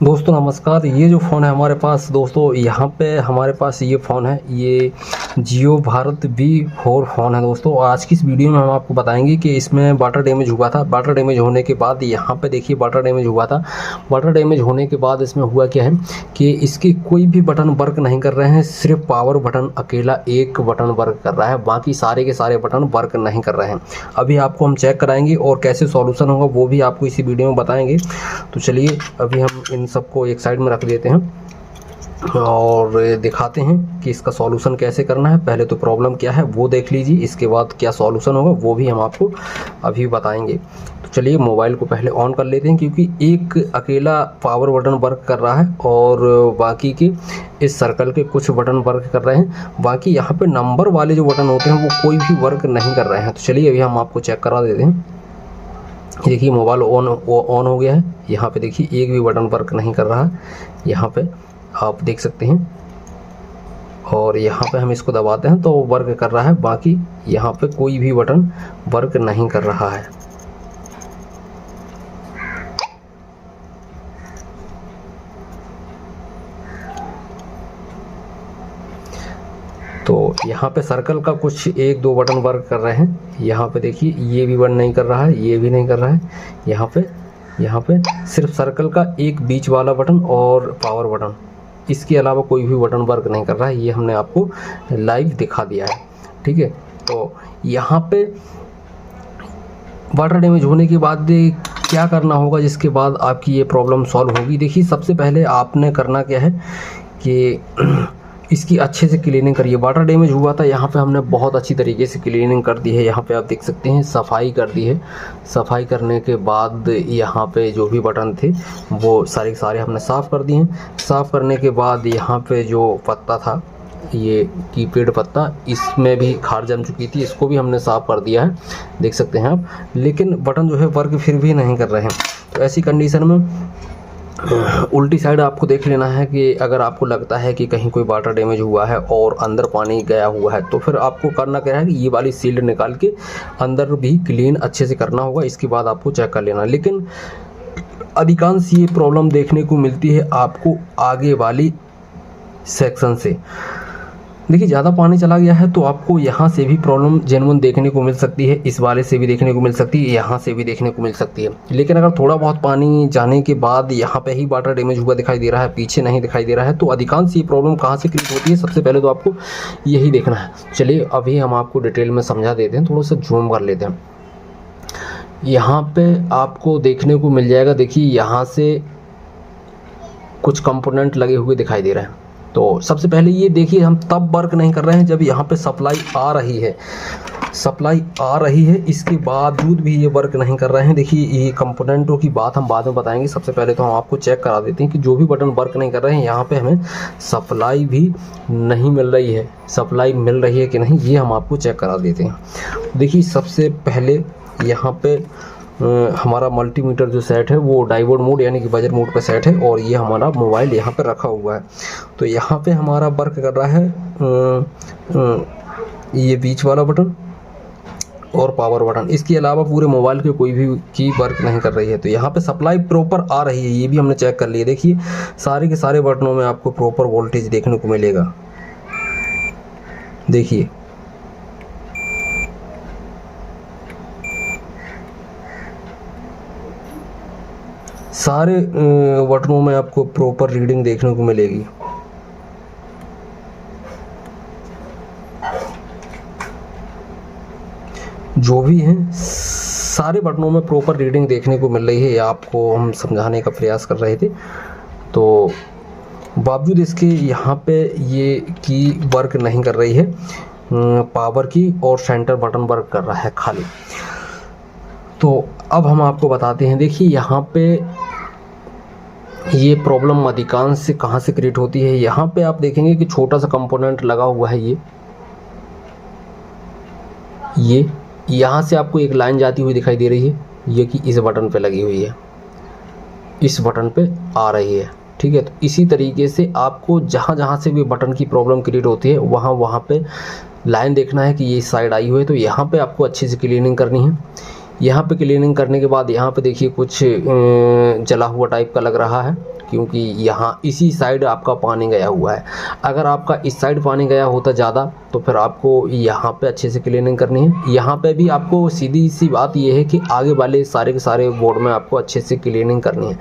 दोस्तों नमस्कार। ये जो फ़ोन है हमारे पास, दोस्तों यहाँ पे हमारे पास ये फ़ोन है, ये जियो भारत V4 फ़ोन है। दोस्तों आज की इस वीडियो में हम आपको बताएंगे कि इसमें वाटर डैमेज हुआ था। वाटर डैमेज होने के बाद यहाँ पे देखिए वाटर डैमेज हुआ था। वाटर डैमेज होने के बाद इसमें हुआ क्या है कि इसके कोई भी बटन वर्क नहीं कर रहे हैं। सिर्फ पावर बटन अकेला एक बटन वर्क कर रहा है, बाकी सारे के सारे बटन वर्क नहीं कर रहे हैं। अभी आपको हम चेक कराएंगे और कैसे सॉल्यूशन होगा वो भी आपको इसी वीडियो में बताएंगे। तो चलिए अभी हम इन सबको एक साइड में रख देते हैं और दिखाते हैं कि इसका सॉल्यूशन कैसे करना है। पहले तो प्रॉब्लम क्या है वो देख लीजिए, इसके बाद क्या सॉल्यूशन होगा वो भी हम आपको अभी बताएंगे। तो चलिए मोबाइल को पहले ऑन कर लेते हैं, क्योंकि एक अकेला पावर बटन वर्क कर रहा है और बाकी के इस सर्कल के कुछ बटन वर्क कर रहे हैं। बाकी यहाँ पे नंबर वाले जो बटन होते हैं वो कोई भी वर्क नहीं कर रहे हैं। तो चलिए अभी हम आपको चेक करा देते हैं। देखिए मोबाइल ऑन हो गया है। यहाँ पे देखिए एक भी बटन वर्क नहीं कर रहा है, यहाँ पे आप देख सकते हैं। और यहाँ पे हम इसको दबाते हैं तो वर्क कर रहा है, बाकी यहाँ पे कोई भी बटन वर्क नहीं कर रहा है। तो यहाँ पे सर्कल का कुछ एक दो बटन वर्क कर रहे हैं। यहाँ पे देखिए ये भी वर्क नहीं कर रहा है, ये भी नहीं कर रहा है। यहाँ पे सिर्फ सर्कल का एक बीच वाला बटन और पावर बटन, इसके अलावा कोई भी बटन वर्क नहीं कर रहा है। ये हमने आपको लाइव दिखा दिया है, ठीक है। तो यहाँ पे वाटर डैमेज होने के बाद क्या करना होगा जिसके बाद आपकी ये प्रॉब्लम सॉल्व होगी। देखिए सबसे पहले आपने करना क्या है कि इसकी अच्छे से क्लीनिंग करिए। वाटर डैमेज हुआ था, यहाँ पे हमने बहुत अच्छी तरीके से क्लीनिंग कर दी है। यहाँ पे आप देख सकते हैं सफाई कर दी है। सफाई करने के बाद यहाँ पे जो भी बटन थे वो सारे सारे हमने साफ़ कर दिए हैं। साफ़ करने के बाद यहाँ पे जो पत्ता था, ये कीपैड पत्ता, इसमें भी खार जम चुकी थी, इसको भी हमने साफ़ कर दिया है, देख सकते हैं आप। लेकिन बटन जो है वर्क फिर भी नहीं कर रहे हैं। तो ऐसी कंडीशन में उल्टी साइड आपको देख लेना है कि अगर आपको लगता है कि कहीं कोई वाटर डैमेज हुआ है और अंदर पानी गया हुआ है, तो फिर आपको करना क्या है कि ये वाली सील्ड निकाल के अंदर भी क्लीन अच्छे से करना होगा। इसके बाद आपको चेक कर लेना। लेकिन अधिकांश ये प्रॉब्लम देखने को मिलती है आपको आगे वाली सेक्शन से। देखिए ज़्यादा पानी चला गया है तो आपको यहाँ से भी प्रॉब्लम जेन्युइन देखने को मिल सकती है, इस वाले से भी देखने को मिल सकती है, यहाँ से भी देखने को मिल सकती है। लेकिन अगर थोड़ा बहुत पानी जाने के बाद यहाँ पे ही वाटर डैमेज हुआ दिखाई दे रहा है, पीछे नहीं दिखाई दे रहा है, तो अधिकांश ये प्रॉब्लम कहाँ से क्रिएट होती है सबसे पहले तो आपको यही देखना है। चलिए अभी हम आपको डिटेल में समझा देते हैं, थोड़ा सा जूम कर लेते हैं। यहाँ पे आपको देखने को मिल जाएगा, देखिए यहाँ से कुछ कंपोनेंट लगे हुए दिखाई दे रहे हैं। तो सबसे पहले ये देखिए हम तब वर्क नहीं कर रहे हैं जब यहाँ पे सप्लाई आ रही है। सप्लाई आ रही है, इसके बावजूद भी ये वर्क नहीं कर रहे हैं। देखिए ये कंपोनेंटों की बात हम बाद में बताएंगे। सबसे पहले तो हम आपको चेक करा देते हैं कि जो भी बटन वर्क नहीं कर रहे हैं, यहाँ पे हमें सप्लाई भी नहीं मिल रही है। सप्लाई मिल रही है कि नहीं ये हम आपको चेक करा देते हैं। देखिए सबसे पहले यहाँ पे हमारा मल्टीमीटर जो सेट है वो डायोड मोड यानी कि बजर मोड का सेट है, और ये हमारा मोबाइल यहाँ पे रखा हुआ है। तो यहाँ पे हमारा वर्क कर रहा है ये बीच वाला बटन और पावर बटन। इसके अलावा पूरे मोबाइल के कोई भी की वर्क नहीं कर रही है। तो यहाँ पे सप्लाई प्रॉपर आ रही है, ये भी हमने चेक कर लिया। देखिए सारे के सारे बटनों में आपको प्रॉपर वोल्टेज देखने को मिलेगा। देखिए सारे बटनों में आपको प्रॉपर रीडिंग देखने को मिलेगी। जो भी हैं सारे बटनों में प्रॉपर रीडिंग देखने को मिल रही है। ये आपको हम समझाने का प्रयास कर रहे थे। तो बावजूद इसके यहाँ पे ये की वर्क नहीं कर रही है, पावर की और सेंटर बटन वर्क कर रहा है खाली। तो अब हम आपको बताते हैं। देखिए यहाँ पे ये प्रॉब्लम अधिकांश से कहाँ से क्रिएट होती है। यहाँ पे आप देखेंगे कि छोटा सा कंपोनेंट लगा हुआ है, ये यहाँ से आपको एक लाइन जाती हुई दिखाई दे रही है, ये कि इस बटन पे लगी हुई है, इस बटन पे आ रही है, ठीक है। तो इसी तरीके से आपको जहाँ जहाँ से भी बटन की प्रॉब्लम क्रिएट होती है वहाँ पे लाइन देखना है कि ये इस साइड आई हुई है। तो यहाँ पे आपको अच्छे से क्लीनिंग करनी है। यहाँ पे क्लीनिंग करने के बाद यहाँ पे देखिए कुछ जला हुआ टाइप का लग रहा है, क्योंकि यहाँ इसी साइड आपका पानी गया हुआ है। अगर आपका इस साइड पानी गया होता ज़्यादा तो फिर आपको यहाँ पे अच्छे से क्लीनिंग करनी है। यहाँ पे भी आपको सीधी सी बात ये है कि आगे वाले सारे के सारे बोर्ड में आपको अच्छे से क्लीनिंग करनी है।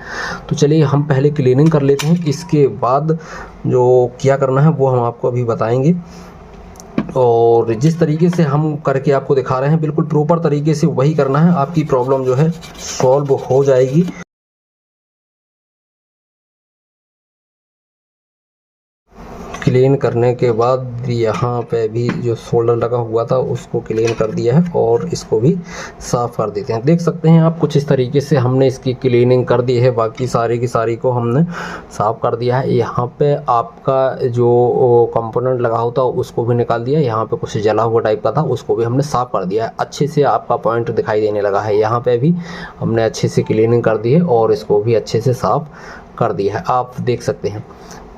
तो चलिए हम पहले क्लीनिंग कर लेते हैं, इसके बाद जो क्या करना है वो हम आपको अभी बताएंगे। और जिस तरीके से हम करके आपको दिखा रहे हैं बिल्कुल प्रॉपर तरीके से वही करना है, आपकी प्रॉब्लम जो है सॉल्व हो जाएगी। क्लीन करने के बाद यहाँ पे भी जो शोल्डर लगा हुआ था उसको क्लीन कर दिया है और इसको भी साफ़ कर देते हैं। देख सकते हैं आप कुछ इस तरीके से हमने इसकी क्लीनिंग कर दी है, बाकी सारी की सारी को हमने साफ़ कर दिया है। यहाँ पे आपका जो कंपोनेंट लगा होता उसको भी निकाल दिया, यहाँ पे कुछ जला हुआ टाइप का था उसको भी हमने साफ़ कर दिया है। अच्छे से आपका पॉइंट दिखाई देने लगा है, यहाँ पर भी हमने अच्छे से क्लीनिंग कर दी है और इसको भी अच्छे से साफ़ कर दिया है, आप देख सकते हैं।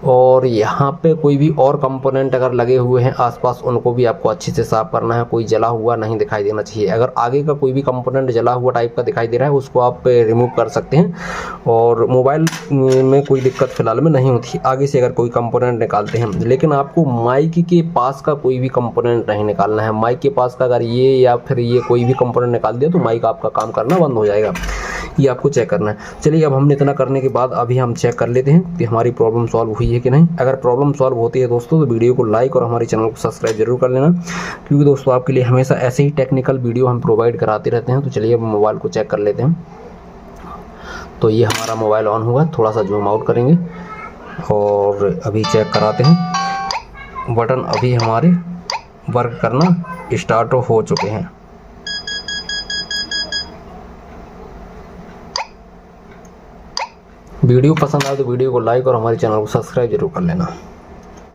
और यहाँ पे कोई भी और कंपोनेंट अगर लगे हुए हैं आसपास उनको भी आपको अच्छे से साफ़ करना है, कोई जला हुआ नहीं दिखाई देना चाहिए। अगर आगे का कोई भी कंपोनेंट जला हुआ टाइप का दिखाई दे रहा है उसको आप रिमूव कर सकते हैं और मोबाइल में कोई दिक्कत फ़िलहाल में नहीं होती आगे से अगर कोई कंपोनेंट निकालते हैं। लेकिन आपको माइक के पास का कोई भी कंपोनेंट नहीं निकालना है। माइक के पास का अगर ये या फिर ये कोई भी कंपोनेंट निकाल दिया तो माइक आपका काम करना बंद हो जाएगा, ये आपको चेक करना है। चलिए अब हमने इतना करने के बाद अभी हम चेक कर लेते हैं कि हमारी प्रॉब्लम सॉल्व हुई है कि नहीं। अगर प्रॉब्लम सॉल्व होती है दोस्तों तो वीडियो को लाइक और हमारे चैनल को सब्सक्राइब जरूर कर लेना, क्योंकि दोस्तों आपके लिए हमेशा ऐसे ही टेक्निकल वीडियो हम प्रोवाइड कराते रहते हैं। तो चलिए अब मोबाइल को चेक कर लेते हैं। तो ये हमारा मोबाइल ऑन हुआ, थोड़ा सा जूम आउट करेंगे और अभी चेक कराते हैं। बटन अभी हमारे वर्क करना स्टार्ट हो चुके हैं। वीडियो पसंद आए तो वीडियो को लाइक और हमारे चैनल को सब्सक्राइब जरूर कर लेना।